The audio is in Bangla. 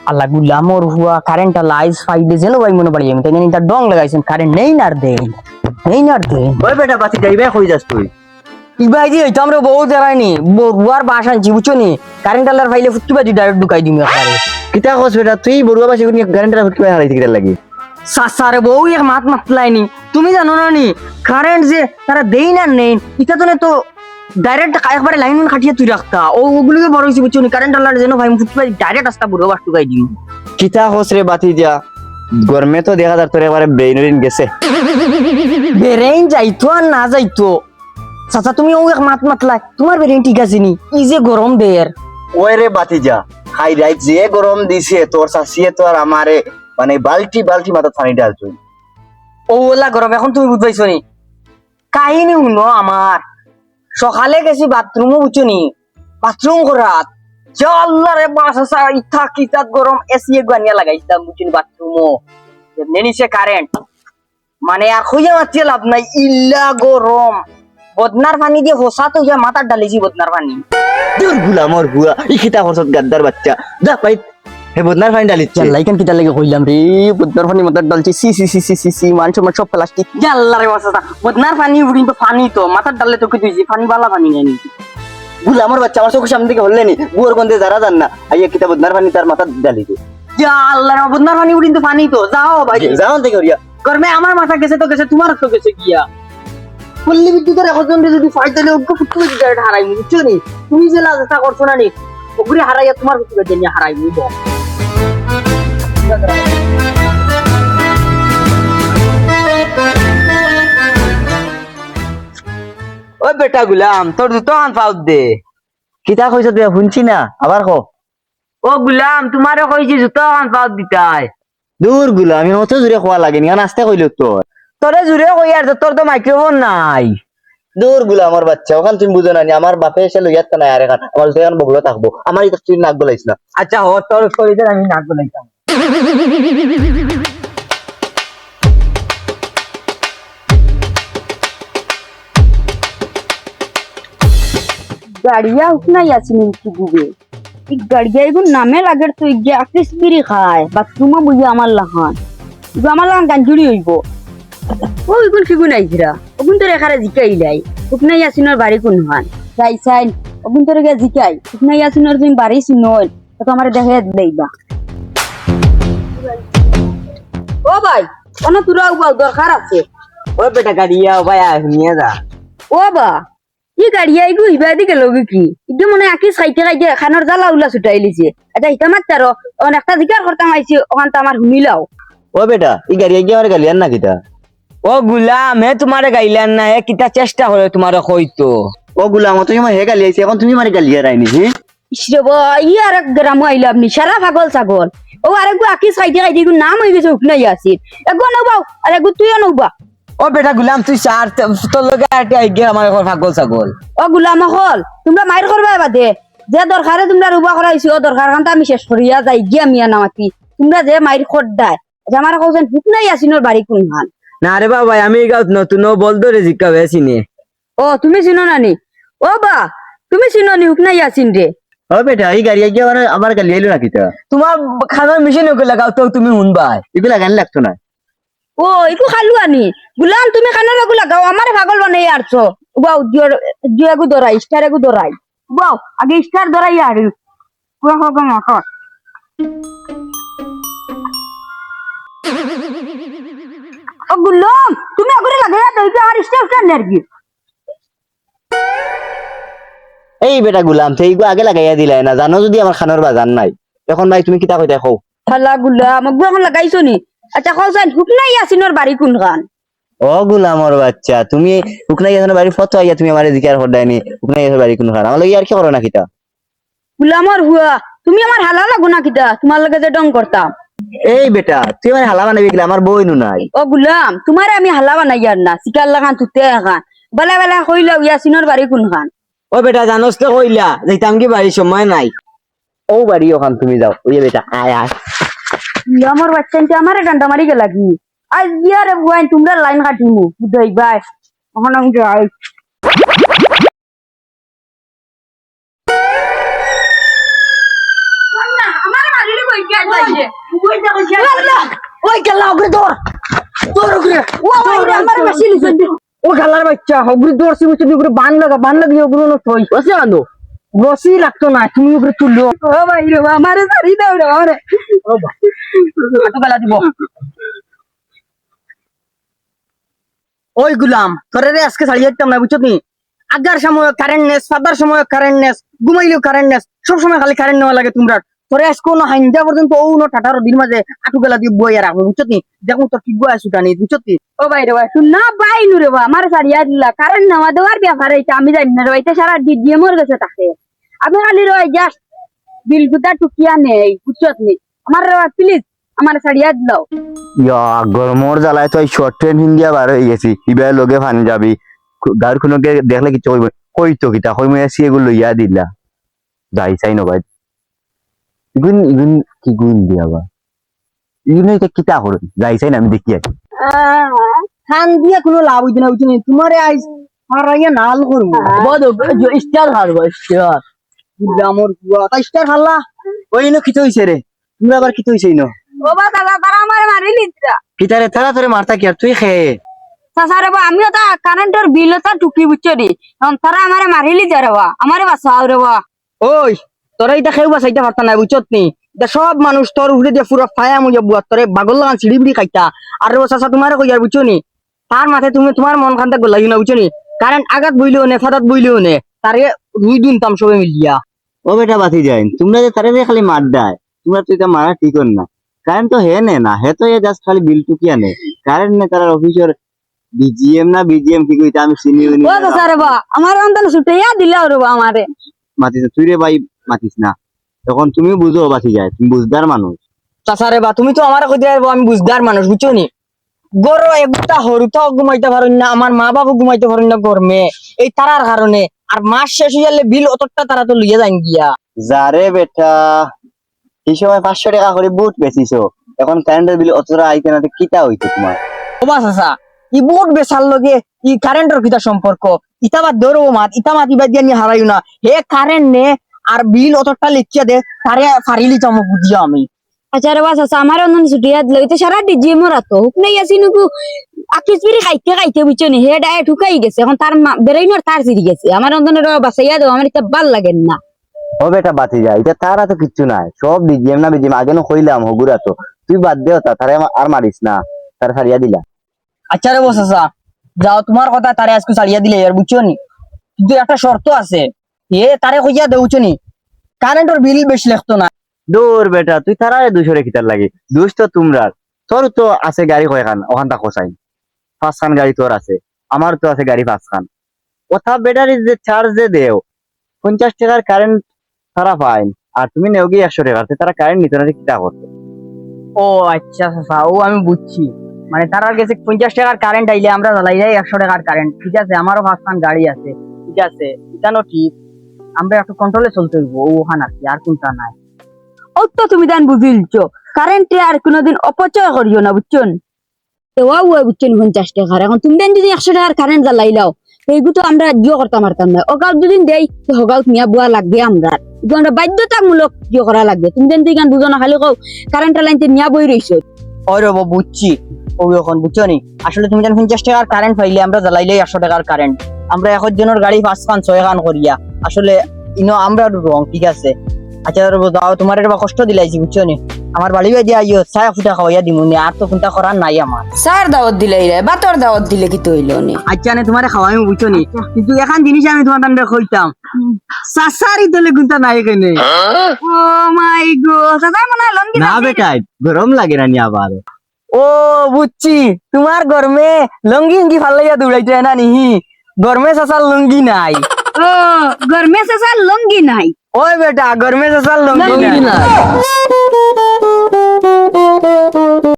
আল্লাহ গুলামর হুয়া কারেন্ট লাইস ফাইডে যেন ভাই মনে পড়ি আমি তাই জানি তার ডং লাগাইছেন কারেন্ট নেই না দেন নেই না দেন ওই বেটা বাতি যাইবে কই যাস তুই ইবাই দি হইতো আমরা বহু জায়গায়নি বড়ুয়ার বাসা জিবুছো নি কারেন্ট আল্লাহর ফাইলে ফুটকি বাজি ডাইরেক্ট ঢুকাই দিমি আকারে কিতা কস বেটা তুই বড়ুয়া বাসি কোন গ্যারান্টি ফুটকি হারাইতে কিটা লাগি সাসারে বউ এক মাত মাতলাইনি তুমি জানো না নি কারেন্ট যে তারা দেই না নেই এটা তো ডাইরেক্ট একবারে লাইন খাটিয়ে তুই রাখতা ওগুলোকে বড় হইছে বুঝছো নি কারেন্ট আল্লাহর যেন ভাই ফুটকি বাজি ডাইরেক্ট রাস্তা বড় বাস ঢুকাই দিমি কিতা কস রে বাতি যা গরমে তো দেখা যার তোর একবারে ব্রেইন গেছে বেরেন যাইতো আর না যাইতো চাচা তুমি ও এক মাত মাতলাই তোমার বেরেন ঠিক আছে নি ই যে গরম দের ওই রে বাতি যা হাই রাইট যে গরম দিছে তোর শাসিয়ে তো আর আমারে মানে বালতি বালতি মাথা পানি ঢালছুই ওলা গরম এখন তুমি বুঝবাইছো নি কাহিনী শুনো আমার সকালে গেছি বাথরুমও বুঝছো নি বাথরুম করাত আল্লাহ রে বাস আসা ইথা কিতাত গরম এসি এক বানিয়া লাগাইতাম বুঝছো বাথরুমও এমনি নিচে কারেন্ট মানে আর খুঁজে মারতে লাভ নাই ইল্লা গরম বদনার পানি দিয়ে হোসা তো যা মাথার ডালিছি বদনার পানি দূর গুলামর হুয়া ই কিতা করছত গাদ্দার বাচ্চা যা পাই হে বদনার পানি ঢালিচ্ছে লাইকান কিতা লাগে কইলাম রে বদনার পানি মাথার ডালছি সি সি সি সি সি সি মানুষ আমার সব প্লাস্টিক আল্লাহ রে বাসা বদনার পানি উড়ি তো পানি তো মাথার ডালে তো কিছু পানি বালা পানি নেই গুলামর বাচ্চা আমার চোখের সামনে থেকে হললে নি বুয়ার গন্ধে যারা জান না আইয়া কিতা বদনার পানি তার মাথা ঢালিছে আল্লাহ রে বদনার পানি উড়ি তো পানি তো যাও ভাই যাও থেকে হরিয়া গরমে আমার মাথা গেছে তো গেছে তোমার তো গেছে গিয়া পল্লী বিদ্যুতের এখন যদি ফাইটালে ওকে ফুটু ডাইরেক্ট হারাই বুঝছো নি তুমি যে লাজটা করছো না নি ওগুলি হারাইয়া তোমার ফুটু জন্য হারাই নিব ওই বেটা গুলাম তোর তো আন পাউ দে কিতা কইছ তুই শুনছি না আবার কো ও গুলাম তোমারে কইছি জুতো আন পাও দিতাই দূর গুলাম আমি অত জোরে খোয়া লাগেনি কারণ আসতে কইল তোর তোরে জুড়ে কই আর তোর তো মাইক্রোফোন নাই দূর গুলাম আমার বাচ্চা ওখান তুমি বুঝো না নি আমার বাপে এসে লইয়াত না আর এখান আমার তো এখন বগলো থাকবো আমার তো তুই নাক গলাইছ না আচ্ছা ও তোর কইতে আমি নাক গলাইতাম गाड़िया उतना यासिन की गुबे एक गाड़िया एगो नामे लागेर तो एक आकिस बिरी खाय बाथरूम बुझे আমার লাহান ইগো আমার লাহান গাঞ্জুরি হইব ও ইগুন কিগুন আইছিরা ওগুন তোর এখানে জিকাইলাই উকনা ইয়াসিনের বাড়ি কোন হান যাই সাইন ওগুন তোর গে জিকাই উকনা ইয়াসিনের তুমি বাড়ি শুনল তো আমারে দেখে দেইবা ও ভাই কোন তুরা উবাও দরকার আছে ওই বেটা গাড়িয়া ভাই নিয়ে যা ও বা ই গাড়িয়া ইগু ইবা দিকে লগে কি ইগে মনে আকি সাইতে গাইতে খানোর জ্বালা উলা ছুটাই লিছে আচ্ছা ইটা মাত্তারো অন একটা জিকার করতাম আইছি ওখান তো আমার হুমিলাও ও বেটা এই গাড়িয়া গিয়ে আমার গালিয়ান না কিতা ও গুলাম হে তোমারে গাইলাম না হে কিতা চেষ্টা করে তোমারে কইতো ও গুলাম তুমি আমার হে গালি আইছে এখন তুমি আমার গালিয়া রাইনি হি ইসরে বা ই আর এক গ্রাম আইলা আপনি সারা পাগল ছাগল ও আরেকগু আকি সাইতে গাইতে ইগু নাম হই গেছে উকনাই আসির একগু নবাও আরেকগু তুইও নবা ও বেটা গুলাম তুই চার তোর লগে আটে আই গিয়া আমার পাগল ছাগল ও গুলাম হল তোমরা মাইর করবা বাদে যে দরকারে তোমরা রুবা করাইছো ও দরকার কারণ আমি শেষ করিয়া যাই গিয়া মিয়া নামাতি তোমরা যে মাইর খট দায় আমার কইছেন হুকনাই আসিনোর বাড়ি কোন হান না রে বাবা আমি গাঁত নতুন বল ধরে জিজ্ঞা হয়েছি নে ও তুমি চিনো নানি ও বা তুমি চিনো নি হুকনাই আসিন রে ও বেটা এই গাড়িয়া গিয়ে আমার গালিয়া এলো না কিতা তোমার খানার মেশিন ওকে লাগাও তো তুমি শুনবাই এগুলা গান লাগতো না ও একটু খালু আনি গুলাম তুমি খানার বাগু লাগাও আমারে পাগল বানাই আরছো বাও জিয়াগু দরাই স্টারেগু দরাই বাও আগে স্টার দরাই আর পুরা হবে মোটর ও গুলাম তুমি আগরে লাগাইয়া দইকে আর স্টার নারগি এই বেটা গুলাম সেই আগে লাগাইয়া দিলাই না জানো যদি আমার খানোর বাজার নাই এখন ভাই তুমি কিতা কইতা কও খালা গুলাম আগু এখন লাগাইছো নি আচ্ছা কইছেন হুকনাই আসিনোর বাড়ি কোন খান ও গুলামর বাচ্চা তুমি উকনাই ইয়াসনের বাড়ি ফটো আইয়া তুমি আমারে জিকার হদাইনি উকনাই ইয়াসনের বাড়ি কোন খান আমার ইয়ার কি করো না কিতা গুলামর হুয়া তুমি আমার হালা লাগো না কিতা তোমার লগে যে ডং করতাম এই বেটা তুই আমার হালা বানাবি গেলে আমার বই নু নাই ও গুলাম তোমারে আমি হালা বানাই আর না শিকার লাগান তুতে খান বেলা বেলা কইলা ইয়াসিনোর বাড়ি কোন খান ও বেটা জানোস তো কইলা যাইতাম কি বাড়ি সময় নাই ও বাড়ি ওখান তুমি যাও ওই বেটা আয় আয় আমার বাচ্চানটা আমারে ডান্ডা মারি গেলা কি আজ ইয়ারে বুয়াই তোমরা লাইন কাটিমু বুঝাই বাই এখন আমি যাই আমার মারিলে কই ওই গেলা ওগরে দৌড় দৌড় ওগরে আমার বেশি লিখুন ও গেলার বাচ্চা ওগরে দৌড়ছি বুঝছো ওগরে বান লাগি ওগুলো নই বসে আনো বসি লাগতো না তুমি ওগরে তুললো ও ভাই রে আমারে সারি দাও রে আমারে হাঁটু গেলা দিব ওই গুলাম তোরে রে আজকে ছাড়িয়ে দিতাম না বুঝছো নি আগার সময় কারেন্ট নেস ফাদার সময় কারেন্ট নেস ঘুমাইলেও কারেন্ট নেস সব সময় খালি কারেন্ট নেওয়া লাগে তোমরা তোরে আজকে না হাইন্দা পর্যন্ত ও না টাটার দিন মাঝে হাঁটু গেলা দিয়ে বইয়া রাখবো বুঝছো নি দেখুন তোর কি বয় সুটানি বুঝছো নি ও ভাই রে ভাই তুই না ভাই নু রে ভাই আমারে সারিয়া দিলা কারণ নামা দেওয়ার ব্যাপার এটা আমি জানি না রে ভাই এটা সারা ডিডিএম এর কাছে থাকে আমি খালি রে ভাই জাস্ট বিল গুতা টুকিয়া নেই বুঝছো নি আমার রে ভাই প্লিজ আমারে সারিয়া দিলাও ইয়া গরমর জ্বালায় তো শর্ট ট্রেন হিন্দিয়া বার হয়ে গেছি ইবার লগে ফানি যাবি গাড়ি খুনকে দেখলে কিছু কইব কই তো কিতা কই মই আসি এগুলো লইয়া দিলা যাই চাই না ভাই ইগুন ইগুন কি গুণ দিয়া বা ইগুন এটা কিতা করুন যাই চাই না আমি দেখি আছি খান দিয়ে কোনো লাভ হইতে না বুঝছো নি তোমারে আইস হারাইয়া নাল করবো বড় স্টার হারবো স্টার গুলামর গুয়া তা স্টার খাল্লা ওই নো কিতো হইছে রে তোমরা আবার কিতো হইছে ইনো ও বা দাদা তারা আমারে মারি লিদ্রা কিতারে তারা তোরে মারতা কি আর তুই খেয়ে সাসারে বা আমিও তা কারেন্টের বিলটা টুকি বুঝছো নি এখন তারা আমারে মারি লিদ্রা রে বা আমারে বাঁচাও রে বা ওই তোরা এটা খেয়ে বাসাইতে পারতা না বুঝছো নি এটা সব মানুষ তোর উঠে দিয়ে পুরো ফায়া মুজে বুয়া তোরে বাগল লাগান সিঁড়ি বিড়ি খাইতা আর রে চাচা তোমার কইয়ার বুঝছো নি তার মাথায় তুমি তোমার মন খান্তা গোলাই না বুঝছো নি কারেন্ট আঘাত বইলেও নে ফাদাত বইলেও নে তারে রুই দিন তাম সবে মিলিয়া ও বেটা বাতি যায় তোমরা যে তারে যে খালি মার দেয় তোমরা তো এটা মারা ঠিক না কারেন্ট তো হে নে না হে তো এ জাস্ট খালি বিল টুকিয়া নে কারেন্ট নে তার অফিসের বিজিএম না বিজিএম কি কইতা আমি চিনি ও সাসারে বা আমার অন্তন ছুটাইয়া দিলাও রে বা আমারে মাতিস তুই রে ভাই মাতিস না তখন তুমি বুঝো বাতি যায় তুমি বুঝদার মানুষ চাচা রে বা তুমি তো আমার কইতে পারবো আমি বুঝদার মানুষ বুঝছো নি গরো একটা হরুতাও ঘুমাইতে পারেন না আমার মা বাবা ঘুমাইতে পারেন না গরমে এই তারার কারণে আর মাস শেষ হয়ে গেলে বিল অতটা তারা তো লইয়া যান গিয়া যারে বেটা এই সময় 500 টাকা করে বুট বেচিছো এখন কারেন্টের বিল অতটা আইতে না কিটা হইছে তোমার ওবা চাচা ই বোট বেচার লগে ই কারেন্টের কিটা সম্পর্ক ইটা বাদ ধরবো মাত ইটা মাত ইবা দিয়া নিয়ে হারাইও না হে কারেন্ট নে আর বিল অতটা লিখিয়া দে তারে ফারিলি চামো বুঝিয়া আমি আচ্ছা রে বা চাচা আমার অন্তন ছুটাইয়া দিলাও এটা সারা ডিজিএম এর আতো হুক নাই আসি নুকু আকিস বিরি খাইতে খাইতে বুঝছো নি হে ডায়ে ঠুকাই গেছে এখন তার বেরাইনোর তার চিরি গেছে আমার অন্তনের বাঁচাইয়া দাও আমার এটা ভাল লাগে না ও বেটা বাতি যায় এটা তারা তো কিচ্ছু নাই সব বিজিএম না বিজিএম আগে না কইলাম হগুরা তো তুই বাদ দেও তা তারে আর মারিস না তার ছাড়িয়া দিলা আচ্ছা রে চাচা যাও তোমার কথা তারে আজকে ছাড়িয়া দিলে আর বুঝছো নি কিন্তু একটা শর্ত আছে এ তারে কইয়া দেউছো নি কারেন্টের বিল বেশি লাগতো না দূর বেটা তুই তারা 200 রে কিতার লাগে দুষ তো তোমরা তোর তো আছে গাড়ি কয়খান ওখান তা কোসাই 5 খান গাড়ি তোর আছে আমার তো আছে গাড়ি 5 খান ওথা ব্যাটারি যে চার্জ যে দেও 50 টাকার কারেন্ট তারা পায় আর তুমি নেও কি 100 টাকা তারা কারেন্ট নিতে না কিটা করতে ও আচ্ছা চাচা ও আমি বুঝছি মানে তার কাছে 50 টাকার কারেন্ট আইলে আমরা জ্বালাই যাই 100 টাকার কারেন্ট ঠিক আছে আমারও 5 খান গাড়ি আছে ঠিক আছে এটানো ঠিক আমরা একটু কন্ট্রোলে চলতে হইব ওখান আর কি আর কোনটা নাই ও তো তুমি দেন বুঝিলছো কারেন্টে আর কোনোদিন অপচয় করিও না বুঝছন দেওয়া ও বুঝছেন 50 টাকার এখন তুমি দেন যদি 100 টাকার কারেন্ট জ্বালাইলাও এইগু তো আমরা জিও করতে পারতাম না ওগাও দুদিন দেই তো হগাও মিয়া বুয়া লাগবে আমরা এগুলো আমরা বাধ্যতামূলক জিও করা লাগবে তুমি দেন তুই গান দুজনা খালি কও কারেন্ট লাইনতে নিয়া বই রইছো ওই রব বুঝছি ও এখন বুঝছো নি আসলে তুমি জানো 50 টাকার কারেন্ট পাইলে আমরা জ্বালাইলেই 100 টাকার কারেন্ট আমরা এখন জনের গাড়ি 5 খান 6 খান করিয়া আসলে ইনো আমরা রং ঠিক আছে আচ্ছা রব দাও তোমার এটা কষ্ট দিলাইছি বুঝছো নি আমার বাড়ি বাই দিয়া আইও ছায়া ফুটা খাওয়াইয়া দিমুনি আর তো কোনটা করার নাই আমার স্যার দাওয়াত দিলাই রে বাতর দাওয়াত দিলে কি তো হইলো নি আচ্ছা নে তোমারে খাওয়াই বুঝছো নি কিন্তু এখন জিনিস আমি তোমার তান্ডে কইতাম সাসারি দলে কোনটা নাই কেনে ও মাই গড দাদা মনে লঙ্গি না বেটা গরম লাগে না নি আবার ও বুঝছি তোমার গরমে লঙ্গি কি ভাল লাগিয়া দৌড়াইতে না নিহি গরমে সাসার লঙ্গি নাই ও গরমে সে স্যার লঙ্গি নাই ওই বেটা গরমে সাসার লঙ্গি নাই